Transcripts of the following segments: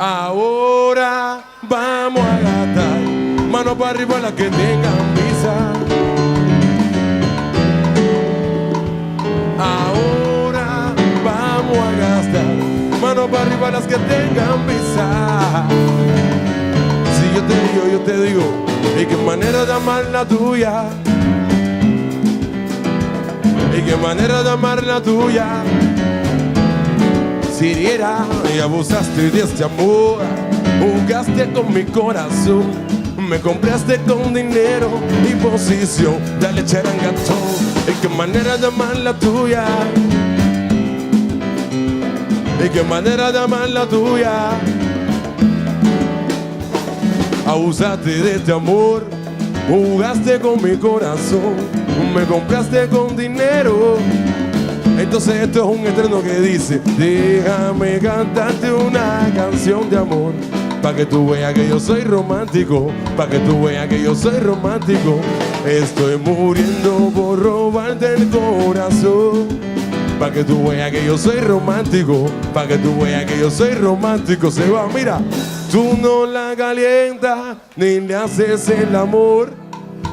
Ahora vamos a gastar, mano para arriba las que tengan visa. Ahora vamos a gastar, mano para arriba las que tengan visa. Si yo te digo, ¿y qué manera de amar la tuya? ¿Y qué manera de amar la tuya? Si hiriera y abusaste de este amor, jugaste con mi corazón, me compraste con dinero y posición, dale charangato. ¿Y qué manera de amar la tuya? ¿Y qué manera de amar la tuya? Abusaste de este amor, jugaste con mi corazón, me compraste con dinero. Entonces esto es un eterno que dice: déjame cantarte una canción de amor, pa' que tú veas que yo soy romántico, pa' que tú veas que yo soy romántico. Estoy muriendo por robarte el corazón, pa' que tú veas que yo soy romántico, pa' que tú veas que yo soy romántico. Se va, mira. Tú no la calientas ni le haces el amor.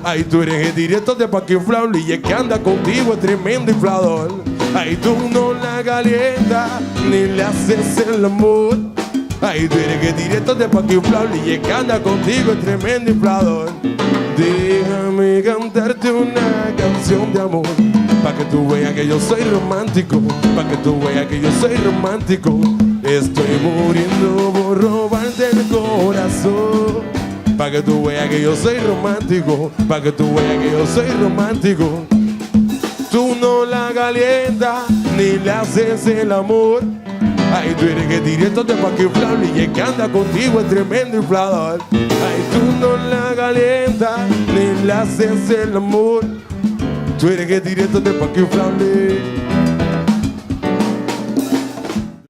Ay, tú eres el directo de pa' que inflable y el que anda contigo es tremendo inflador. Ay, tú no la calientas ni le haces el amor. Ay, tú eres el directo de pa' que inflable y el que anda contigo es tremendo inflador. Déjame cantarte una canción de amor, pa' que tú veas que yo soy romántico, pa' que tú veas que yo soy romántico. Estoy muriendo por robarte el corazón, pa' que tú veas que yo soy romántico, pa' que tú veas que yo soy romántico. Tú no la calientas ni le haces el amor. Ay, tú eres que directo de pa' que inflable y el que anda contigo es tremendo inflador. Ay, tú no la calientas ni le haces el amor. Tú eres que directo de pa' que inflable.